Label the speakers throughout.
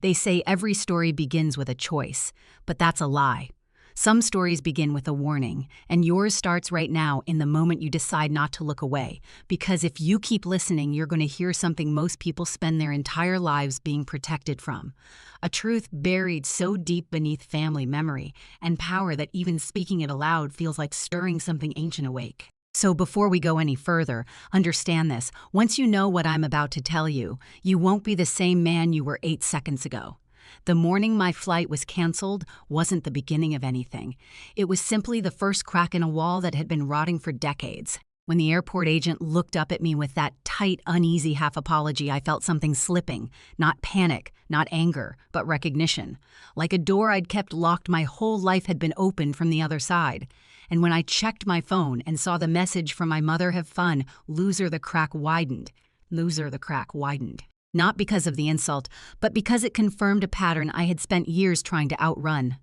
Speaker 1: They say every story begins with a choice, but that's a lie. Some stories begin with a warning, and yours starts right now in the moment you decide not to look away. Because if you keep listening, you're going to hear something most people spend their entire lives being protected from. A truth buried so deep beneath family memory and power that even speaking it aloud feels like stirring something ancient awake. So before we go any further, understand this. Once you know what I'm about to tell you, you won't be the same man you were 8 seconds ago. The morning my flight was canceled wasn't the beginning of anything. It was simply the first crack in a wall that had been rotting for decades. When the airport agent looked up at me with that tight, uneasy half-apology, I felt something slipping. Not panic, not anger, but recognition. Like a door I'd kept locked my whole life had been opened from the other side. And when I checked my phone and saw the message from my mother, "Have fun, loser," the crack widened. Loser, the crack widened. Not because of the insult, but because it confirmed a pattern I had spent years trying to outrun.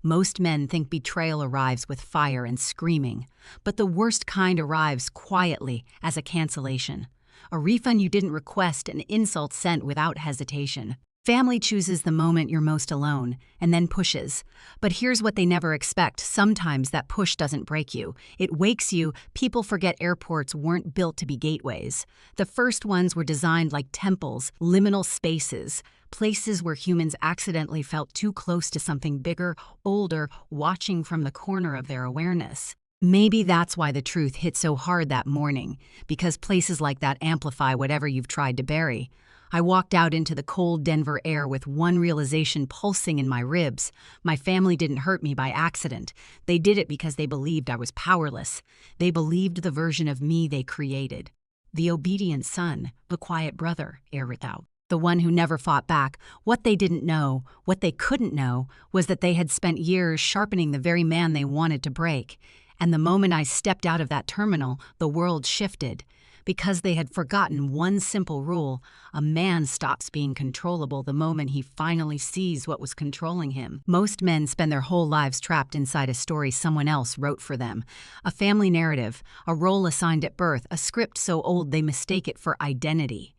Speaker 1: Most men think betrayal arrives with fire and screaming, but the worst kind arrives quietly as a cancellation. A refund you didn't request, an insult sent without hesitation. Family chooses the moment you're most alone, and then pushes. But here's what they never expect. Sometimes that push doesn't break you. It wakes you. People forget airports weren't built to be gateways. The first ones were designed like temples, liminal spaces, places where humans accidentally felt too close to something bigger, older, watching from the corner of their awareness. Maybe that's why the truth hit so hard that morning, because places like that amplify whatever you've tried to bury. I walked out into the cold Denver air with one realization pulsing in my ribs. My family didn't hurt me by accident. They did it because they believed I was powerless. They believed the version of me they created. The obedient son, the quiet brother, air without. The one who never fought back. What they didn't know, what they couldn't know, was that they had spent years sharpening the very man they wanted to break. And the moment I stepped out of that terminal, the world shifted. Because they had forgotten one simple rule: a man stops being controllable the moment he finally sees what was controlling him. Most men spend their whole lives trapped inside a story someone else wrote for them. A family narrative, a role assigned at birth, a script so old they mistake it for identity.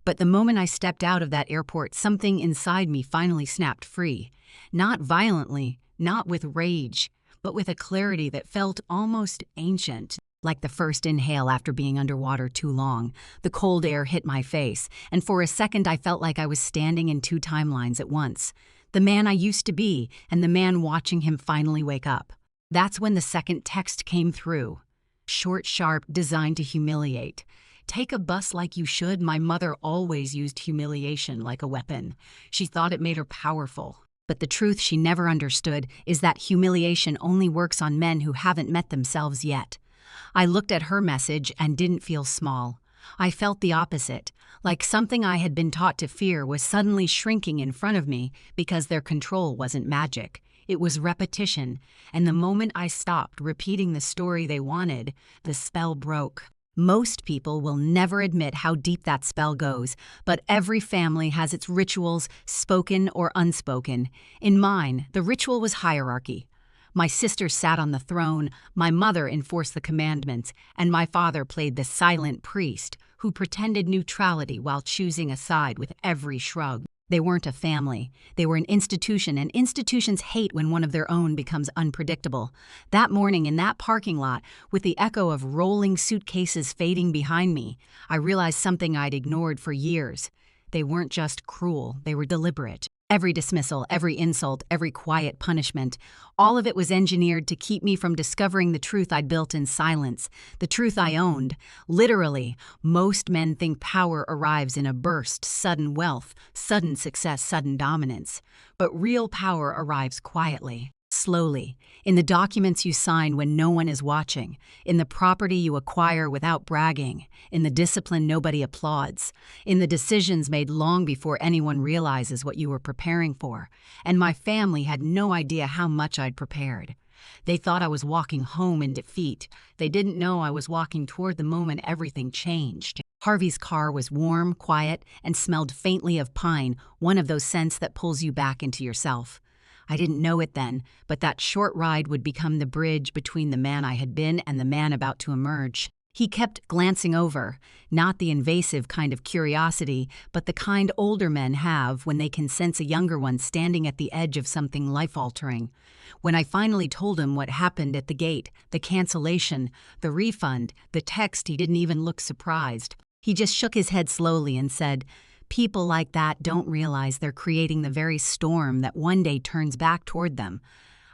Speaker 1: But the moment I stepped out of that airport, something inside me finally snapped free. Not violently, not with rage, but with a clarity that felt almost ancient. Like the first inhale after being underwater too long, the cold air hit my face, and for a second I felt like I was standing in two timelines at once. The man I used to be, and the man watching him finally wake up. That's when the second text came through. Short, sharp, designed to humiliate. Take a bus like you should. My mother always used humiliation like a weapon. She thought it made her powerful. But the truth she never understood is that humiliation only works on men who haven't met themselves yet. I looked at her message and didn't feel small. I felt the opposite, like something I had been taught to fear was suddenly shrinking in front of me because their control wasn't magic. It was repetition, and the moment I stopped repeating the story they wanted, the spell broke. Most people will never admit how deep that spell goes, but every family has its rituals, spoken or unspoken. In mine, the ritual was hierarchy. My sister sat on the throne, my mother enforced the commandments, and my father played the silent priest who pretended neutrality while choosing a side with every shrug. They weren't a family. They were an institution, and institutions hate when one of their own becomes unpredictable. That morning in that parking lot, with the echo of rolling suitcases fading behind me, I realized something I'd ignored for years. They weren't just cruel, they were deliberate. Every dismissal, every insult, every quiet punishment, all of it was engineered to keep me from discovering the truth I'd built in silence, the truth I owned. Literally, most men think power arrives in a burst, sudden wealth, sudden success, sudden dominance. But real power arrives quietly, slowly, in the documents you sign when no one is watching, in the property you acquire without bragging, in the discipline nobody applauds, in the decisions made long before anyone realizes what you were preparing for. And my family had no idea how much I'd prepared. They thought I was walking home in defeat. They didn't know I was walking toward the moment everything changed. Harvey's car was warm, quiet, and smelled faintly of pine, one of those scents that pulls you back into yourself. I didn't know it then, but that short ride would become the bridge between the man I had been and the man about to emerge. He kept glancing over, not the invasive kind of curiosity, but the kind older men have when they can sense a younger one standing at the edge of something life-altering. When I finally told him what happened at the gate, the cancellation, the refund, the text, he didn't even look surprised. He just shook his head slowly and said, "People like that don't realize they're creating the very storm that one day turns back toward them."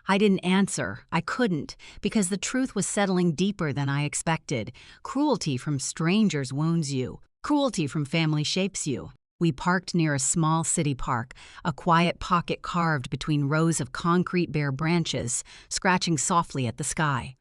Speaker 1: I didn't answer. I couldn't, because the truth was settling deeper than I expected. Cruelty from strangers wounds you. Cruelty from family shapes you. We parked near a small city park, a quiet pocket carved between rows of concrete bare branches, scratching softly at the sky.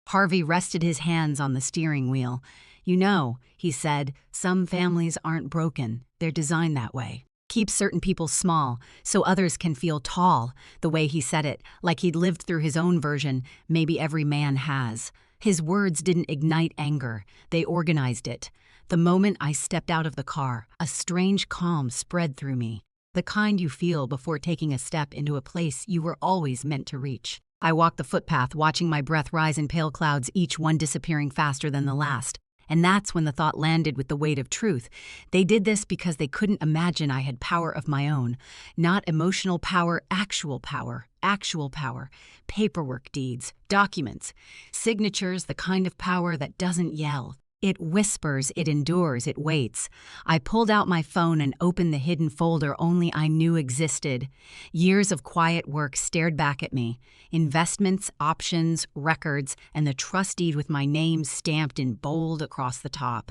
Speaker 1: Harvey rested his hands on the steering wheel. "You know," he said, "some families aren't broken. They're designed that way. Keep certain people small so others can feel tall," the way he said it, like he'd lived through his own version. Maybe every man has. His words didn't ignite anger. They organized it. The moment I stepped out of the car, a strange calm spread through me, the kind you feel before taking a step into a place you were always meant to reach. I walked the footpath, watching my breath rise in pale clouds, each one disappearing faster than the last. And that's when the thought landed with the weight of truth. They did this because they couldn't imagine I had power of my own. Not emotional power, actual power. Actual power. Paperwork deeds, documents, signatures, the kind of power that doesn't yell. It whispers, it endures, it waits. I pulled out my phone and opened the hidden folder only I knew existed. Years of quiet work stared back at me. Investments, options, records, and the trust deed with my name stamped in bold across the top.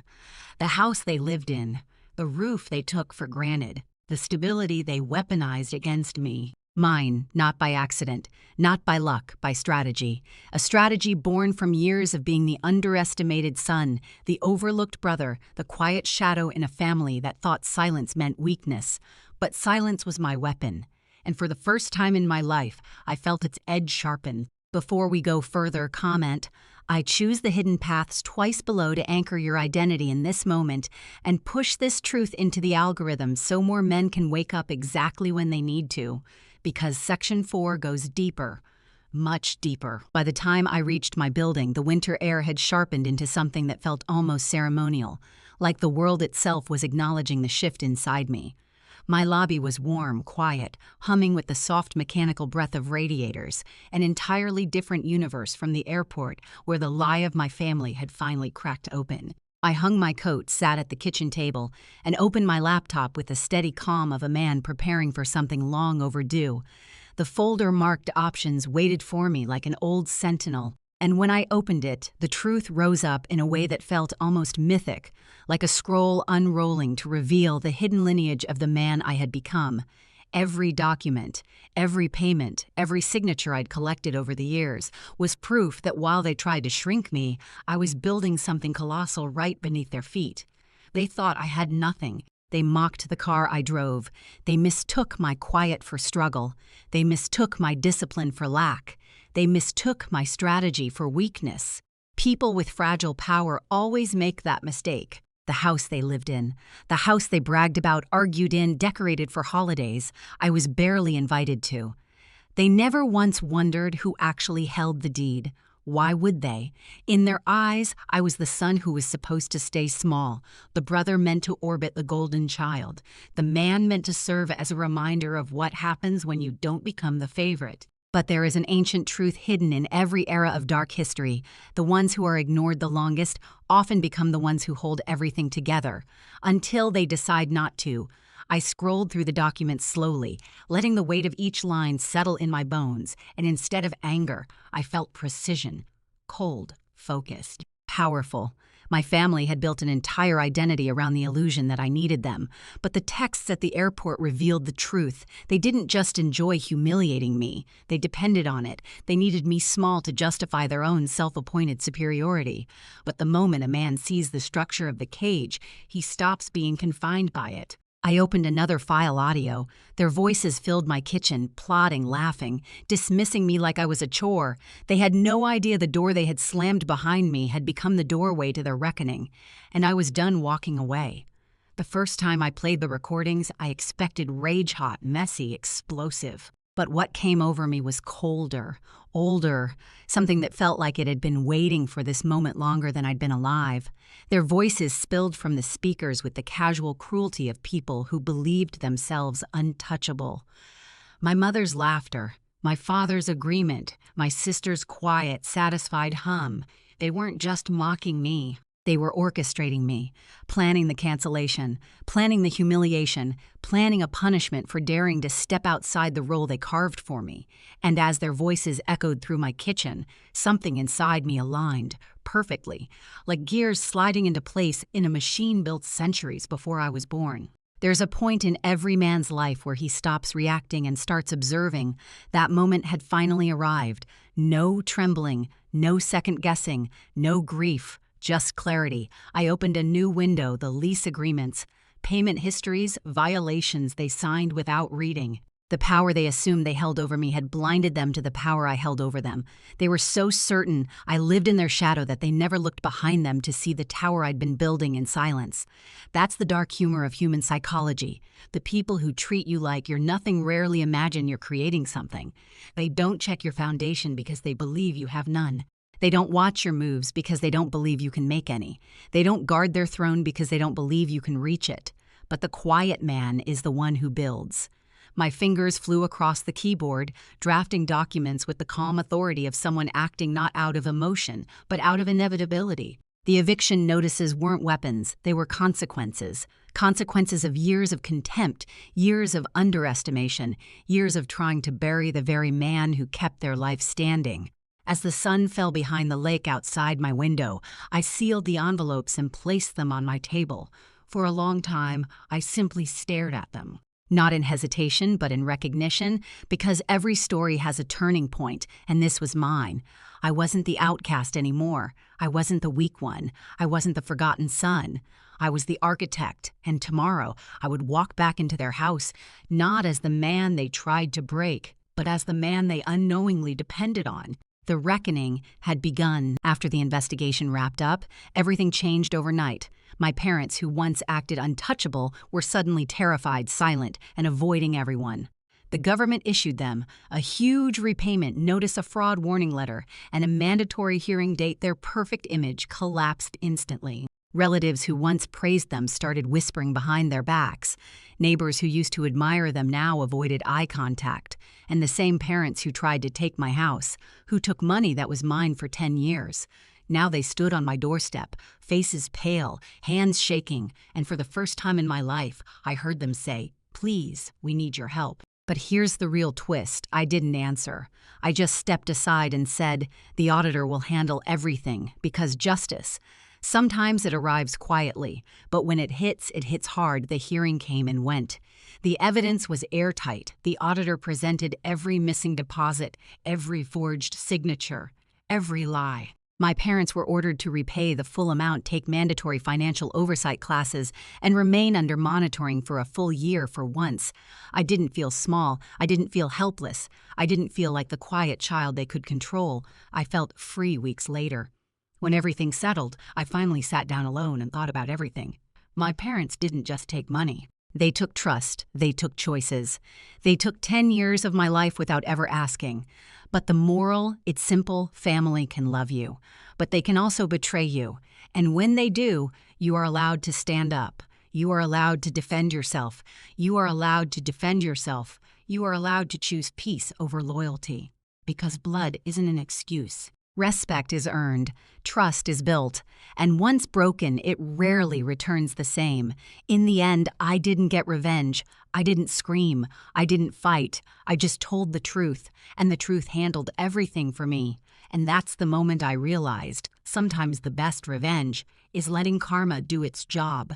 Speaker 1: The house they lived in, the roof they took for granted, the stability they weaponized against me. Mine, not by accident, not by luck, by strategy. A strategy born from years of being the underestimated son, the overlooked brother, the quiet shadow in a family that thought silence meant weakness. But silence was my weapon. And for the first time in my life, I felt its edge sharpen. Before we go further, comment, I choose the hidden paths twice below to anchor your identity in this moment and push this truth into the algorithm so more men can wake up exactly when they need to. Because Section 4 goes deeper, much deeper. By the time I reached my building, the winter air had sharpened into something that felt almost ceremonial, like the world itself was acknowledging the shift inside me. My lobby was warm, quiet, humming with the soft mechanical breath of radiators, an entirely different universe from the airport where the lie of my family had finally cracked open. I hung my coat, sat at the kitchen table, and opened my laptop with the steady calm of a man preparing for something long overdue. The folder marked options waited for me like an old sentinel, and when I opened it, the truth rose up in a way that felt almost mythic, like a scroll unrolling to reveal the hidden lineage of the man I had become. Every document, every payment, every signature I'd collected over the years was proof that while they tried to shrink me, I was building something colossal right beneath their feet. They thought I had nothing. They mocked the car I drove. They mistook my quiet for struggle. They mistook my discipline for lack. They mistook my strategy for weakness. People with fragile power always make that mistake. The house they lived in, the house they bragged about, argued in, decorated for holidays, I was barely invited to. They never once wondered who actually held the deed. Why would they? In their eyes, I was the son who was supposed to stay small, the brother meant to orbit the golden child, the man meant to serve as a reminder of what happens when you don't become the favorite. But there is an ancient truth hidden in every era of dark history. The ones who are ignored the longest often become the ones who hold everything together, until they decide not to. I scrolled through the documents slowly, letting the weight of each line settle in my bones, and instead of anger, I felt precision. Cold, focused, powerful. My family had built an entire identity around the illusion that I needed them, but the texts at the airport revealed the truth. They didn't just enjoy humiliating me. They depended on it. They needed me small to justify their own self-appointed superiority. But the moment a man sees the structure of the cage, he stops being confined by it. I opened another file audio. Their voices filled my kitchen, plotting, laughing, dismissing me like I was a chore. They had no idea the door they had slammed behind me had become the doorway to their reckoning, and I was done walking away. The first time I played the recordings, I expected rage-hot, messy, explosive. But what came over me was colder, older, something that felt like it had been waiting for this moment longer than I'd been alive. Their voices spilled from the speakers with the casual cruelty of people who believed themselves untouchable. My mother's laughter, my father's agreement, my sister's quiet, satisfied hum. They weren't just mocking me. They were orchestrating me, planning the cancellation, planning the humiliation, planning a punishment for daring to step outside the role they carved for me. And as their voices echoed through my kitchen, something inside me aligned perfectly, like gears sliding into place in a machine built centuries before I was born. There's a point in every man's life where he stops reacting and starts observing. That moment had finally arrived. No trembling, no second guessing, no grief. Just clarity. I opened a new window, the lease agreements, payment histories, violations they signed without reading. The power they assumed they held over me had blinded them to the power I held over them. They were so certain I lived in their shadow that they never looked behind them to see the tower I'd been building in silence. That's the dark humor of human psychology. The people who treat you like you're nothing rarely imagine you're creating something. They don't check your foundation because they believe you have none. They don't watch your moves because they don't believe you can make any. They don't guard their throne because they don't believe you can reach it. But the quiet man is the one who builds. My fingers flew across the keyboard, drafting documents with the calm authority of someone acting not out of emotion, but out of inevitability. The eviction notices weren't weapons, they were consequences. Consequences of years of contempt, years of underestimation, years of trying to bury the very man who kept their life standing. As the sun fell behind the lake outside my window, I sealed the envelopes and placed them on my table. For a long time, I simply stared at them. Not in hesitation, but in recognition, because every story has a turning point, and this was mine. I wasn't the outcast anymore. I wasn't the weak one. I wasn't the forgotten son. I was the architect, and tomorrow I would walk back into their house, not as the man they tried to break, but as the man they unknowingly depended on. The reckoning had begun. After the investigation wrapped up, everything changed overnight. My parents, who once acted untouchable, were suddenly terrified, silent, and avoiding everyone. The government issued them a huge repayment notice, a fraud warning letter, and a mandatory hearing date. Their perfect image collapsed instantly. Relatives who once praised them started whispering behind their backs. Neighbors who used to admire them now avoided eye contact. And the same parents who tried to take my house, who took money that was mine for 10 years. Now they stood on my doorstep, faces pale, hands shaking, and for the first time in my life, I heard them say, "Please, we need your help." But here's the real twist. I didn't answer. I just stepped aside and said, "The auditor will handle everything, because justice." Sometimes it arrives quietly, but when it hits hard. The hearing came and went. The evidence was airtight. The auditor presented every missing deposit, every forged signature, every lie. My parents were ordered to repay the full amount, take mandatory financial oversight classes, and remain under monitoring for a full year. For once, I didn't feel small. I didn't feel helpless. I didn't feel like the quiet child they could control. I felt free weeks later. When everything settled, I finally sat down alone and thought about everything. My parents didn't just take money. They took trust. They took choices. They took 10 years of my life without ever asking. But the moral, it's simple: family can love you, but they can also betray you. And when they do, you are allowed to stand up. You are allowed to defend yourself. You are allowed to defend yourself. You are allowed to choose peace over loyalty. Because blood isn't an excuse. Respect is earned, trust is built, and once broken, it rarely returns the same. In the end, I didn't get revenge. I didn't scream. I didn't fight. I just told the truth, and the truth handled everything for me. And that's the moment I realized, sometimes the best revenge is letting karma do its job.